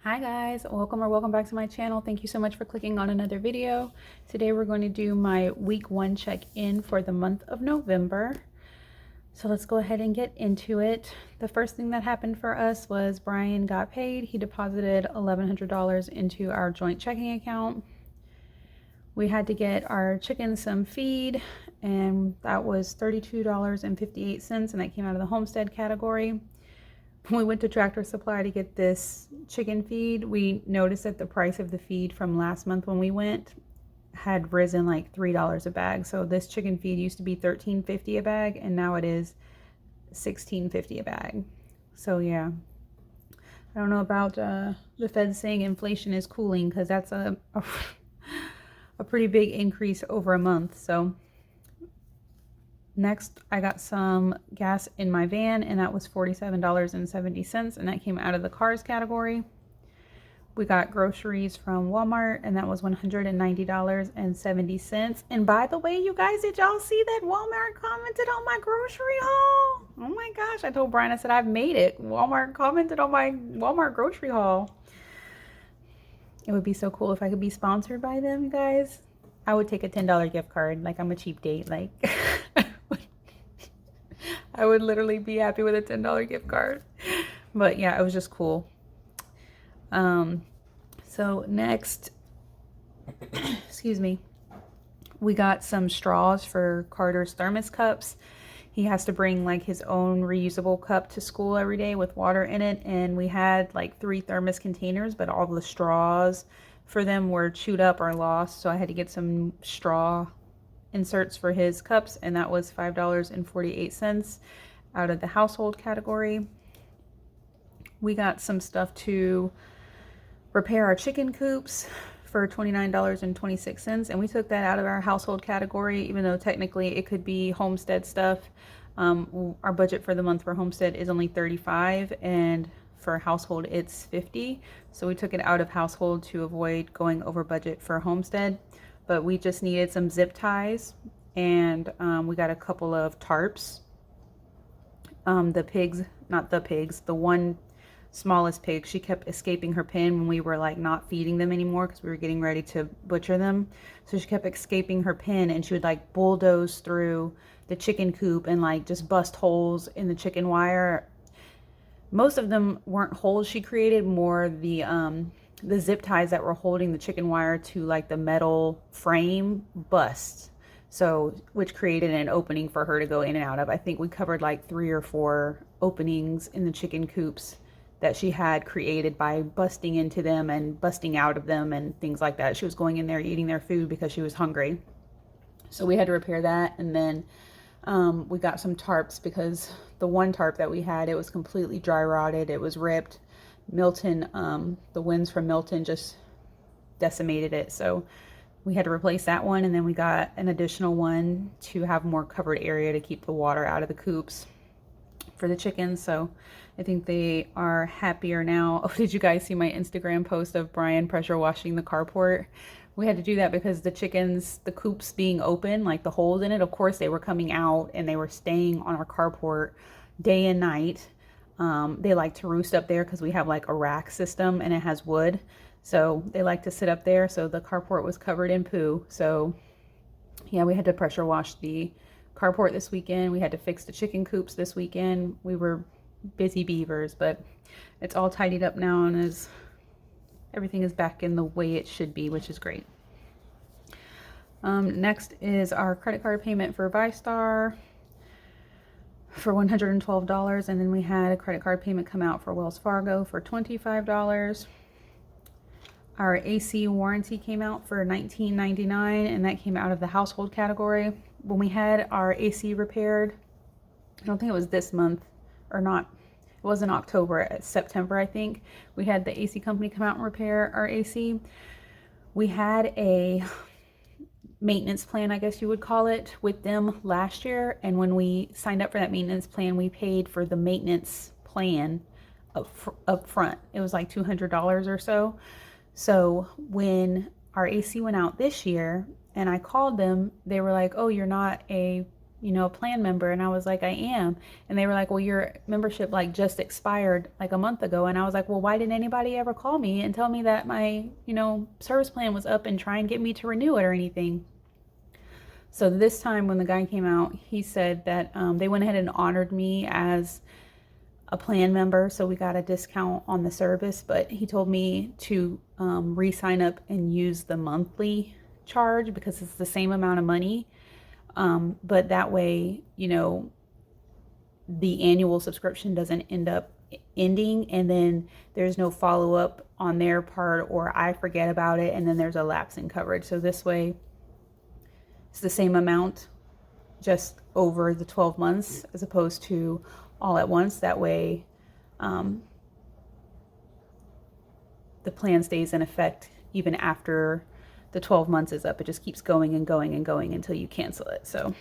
Hi guys, welcome back to my channel. Thank you so much for clicking on another video. Today we're going to do my week 1 check-in for the month of November. So let's go ahead and get into it. The first thing that happened for us was Brian got paid. He deposited $1,100 into our joint checking account. We had to get our chickens some feed, and that was $32.58, and that came out of the Homestead category. When we went to Tractor Supply to get this chicken feed, we noticed that the price of the feed from last month when we went had risen like $3 a bag. So this chicken feed used to be $13.50 a bag, and now it is $16.50 a bag. So yeah, I don't know about the Fed saying inflation is cooling, because that's a pretty big increase over a month. So next, I got some gas in my van, and that was $47.70, and that came out of the cars category. We got groceries from Walmart, and that was $190.70. And by the way, you guys, did y'all see that Walmart commented on my grocery haul? Oh my gosh, I told Brian, I said, I've made it. Walmart commented on my Walmart grocery haul. It would be so cool if I could be sponsored by them, you guys. I would take a $10 gift card. Like, I'm a cheap date. Like, I would literally be happy with a $10 gift card. But yeah, it was just cool. So next, excuse me, we got some straws for Carter's thermos cups. He has to bring like his own reusable cup to school every day with water in it. And we had like 3 thermos containers, but all the straws for them were chewed up or lost. So I had to get some straw inserts for his cups, and that was $5.48 out of the household category. We got some stuff to repair our chicken coops for $29.26, and we took that out of our household category, even though technically it could be Homestead stuff. Our budget for the month for Homestead is only $35, and for household it's $50, so we took it out of household to avoid going over budget for Homestead. But we just needed some zip ties, and we got a couple of tarps. The one smallest pig, she kept escaping her pen when we were like not feeding them anymore because we were getting ready to butcher them. So she kept escaping her pen, and she would like bulldoze through the chicken coop and like just bust holes in the chicken wire. Most of them weren't holes she created, more the zip ties that were holding the chicken wire to like the metal frame bust, so which created an opening for her to go in and out of. I think we covered like 3 or 4 openings in the chicken coops that she had created by busting into them and busting out of them and things like that. She was going in there eating their food because she was hungry, so we had to repair that. And then we got some tarps, because the one tarp that we had, it was completely dry rotted, it was ripped. Milton, the winds from Milton just decimated it, so we had to replace that one. And then we got an additional one to have more covered area to keep the water out of the coops for the chickens. So I think they are happier now. Oh, did you guys see my Instagram post of Brian pressure washing the carport? We had to do that because the chickens, the coops being open, like the holes in it, of course they were coming out and they were staying on our carport day and night. They like to roost up there because we have like a rack system and it has wood. So they like to sit up there. So the carport was covered in poo. So yeah, we had to pressure wash the carport this weekend. We had to fix the chicken coops this weekend. We were busy beavers, but it's all tidied up now, and everything is back in the way it should be, which is great. Next is our credit card payment for ViStar for $112, and then we had a credit card payment come out for Wells Fargo for $25. Our AC warranty came out for $19.99, and that came out of the household category. When we had our AC repaired, I don't think it was this month, or not, it was in October, September I think, we had the AC company come out and repair our AC. We had a maintenance plan, I guess you would call it, with them last year, and when we signed up for that maintenance plan, we paid for the maintenance plan up front. It was like $200 or so. So when our AC went out this year and I called them, they were like, oh, you're not a a plan member? And I was like, I am. And they were like, well, your membership like just expired like a month ago. And I was like, well, why didn't anybody ever call me and tell me that my, service plan was up and try and get me to renew it or anything? So this time when the guy came out, he said that they went ahead and honored me as a plan member, so we got a discount on the service, but he told me to re-sign up and use the monthly charge because it's the same amount of money, but that way, the annual subscription doesn't end up ending and then there's no follow-up on their part, or I forget about it and then there's a lapse in coverage. So this way it's the same amount just over the 12 months as opposed to all at once. That way the plan stays in effect even after the 12 months is up. It just keeps going and going and going until you cancel it. So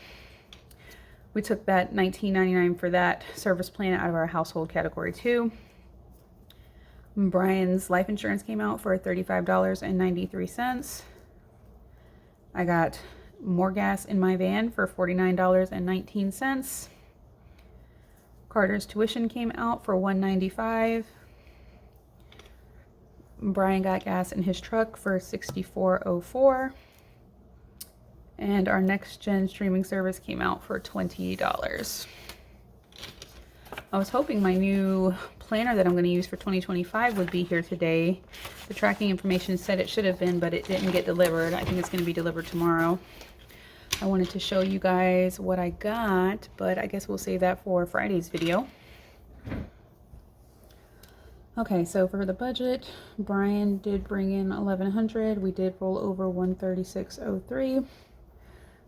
we took that $19.99 for that service plan out of our household category 2. Brian's life insurance came out for $35.93. I got more gas in my van for $49.19. Carter's tuition came out for $195. Brian got gas in his truck for $64.04. And our next gen streaming service came out for $20. I was hoping my new planner that I'm going to use for 2025 would be here today. The tracking information said it should have been, but it didn't get delivered. I think it's going to be delivered tomorrow. I wanted to show you guys what I got, but I guess we'll save that for Friday's video. Okay, so for the budget, Brian did bring in $1,100. We did roll over $136.03.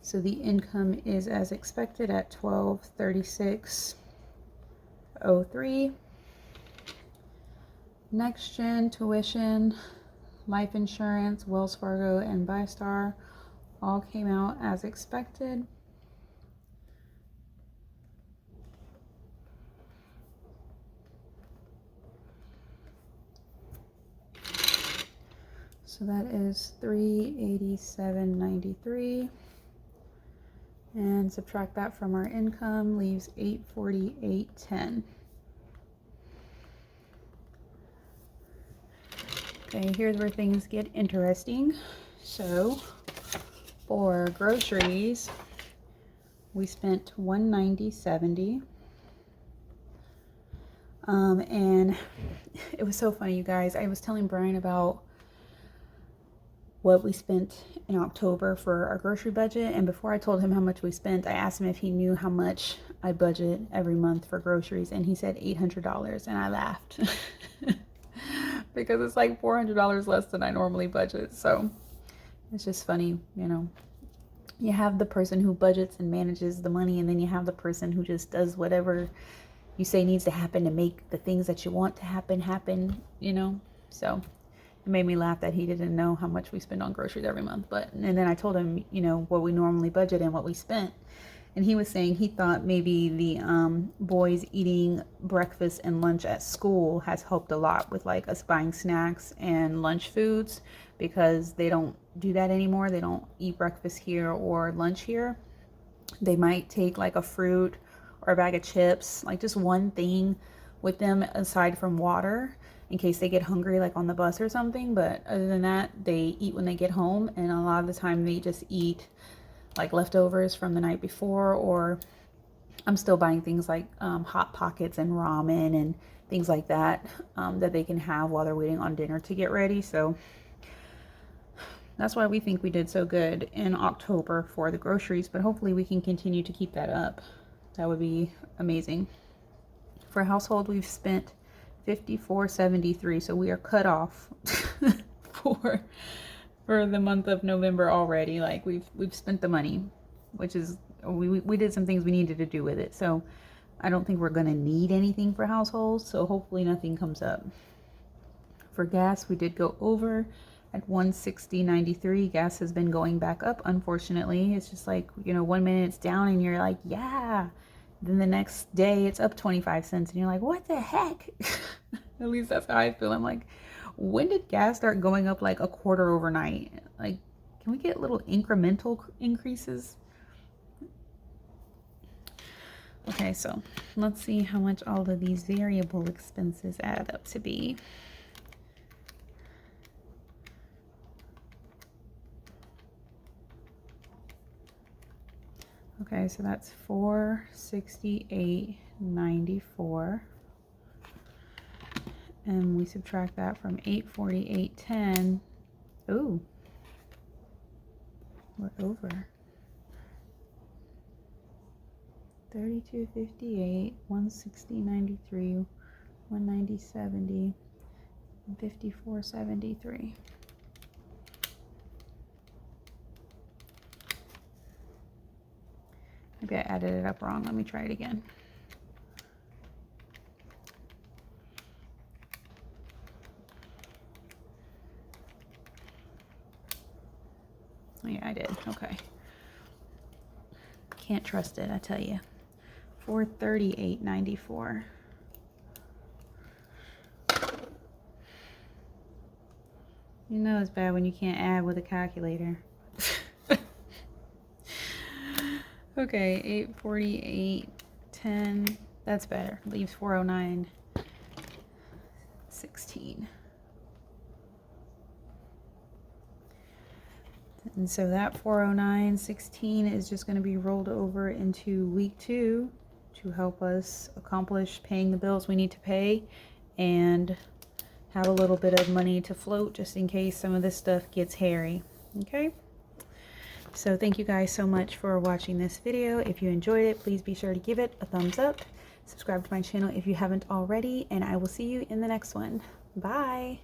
So the income is as expected at $1,236.03. Next gen tuition, life insurance, Wells Fargo, and BuyStar all came out as expected. So that is $387.93. And subtract that from our income leaves $848.10. Okay, here's where things get interesting. So for groceries, we spent $190.70. And it was so funny, you guys. I was telling Brian about what we spent in October for our grocery budget, and before I told him how much we spent, I asked him if he knew how much I budget every month for groceries, and he said $800, and I laughed because it's like $400 less than I normally budget. So it's just funny, you have the person who budgets and manages the money, and then you have the person who just does whatever you say needs to happen to make the things that you want to happen, so it made me laugh that he didn't know how much we spend on groceries every month. And then I told him, what we normally budget and what we spent. And he was saying he thought maybe the boys eating breakfast and lunch at school has helped a lot with like us buying snacks and lunch foods, because they don't do that anymore. They don't eat breakfast here or lunch here. They might take like a fruit or a bag of chips, like just one thing with them aside from water, in case they get hungry like on the bus or something. But other than that, they eat when they get home, and a lot of the time they just eat like leftovers from the night before, or I'm still buying things like Hot Pockets and ramen and things like that that they can have while they're waiting on dinner to get ready. So that's why we think we did so good in October for the groceries, but hopefully we can continue to keep that up. That would be amazing. For household, we've spent $54.73, so we are cut off for the month of November already. Like we've spent the money, which is we did some things we needed to do with it. So I don't think we're gonna need anything for households, so hopefully nothing comes up. For gas, we did go over at $160.93. Gas has been going back up, unfortunately. It's just like, 1 minute it's down and you're like, yeah, then the next day it's up 25 cents and you're like, what the heck? At least that's how I feel. I'm like, when did gas start going up like a quarter overnight? Like, can we get little incremental increases? Okay, so let's see how much all of these variable expenses add up to be. Okay, so that's $468.94. And we subtract that from $848.10. Ooh, we're over. $32.58, $160.93, $190.70, and $54.73. Maybe I added it up wrong. Let me try it again. Oh, yeah, I did. Okay. Can't trust it, I tell you. $438.94. You know it's bad when you can't add with a calculator. Okay, 848.10. That's better. Leaves 409.16. And so that 409.16 is just going to be rolled over into week 2 to help us accomplish paying the bills we need to pay and have a little bit of money to float just in case some of this stuff gets hairy. Okay? So thank you guys so much for watching this video. If you enjoyed it, please be sure to give it a thumbs up. Subscribe to my channel if you haven't already, and I will see you in the next one. Bye!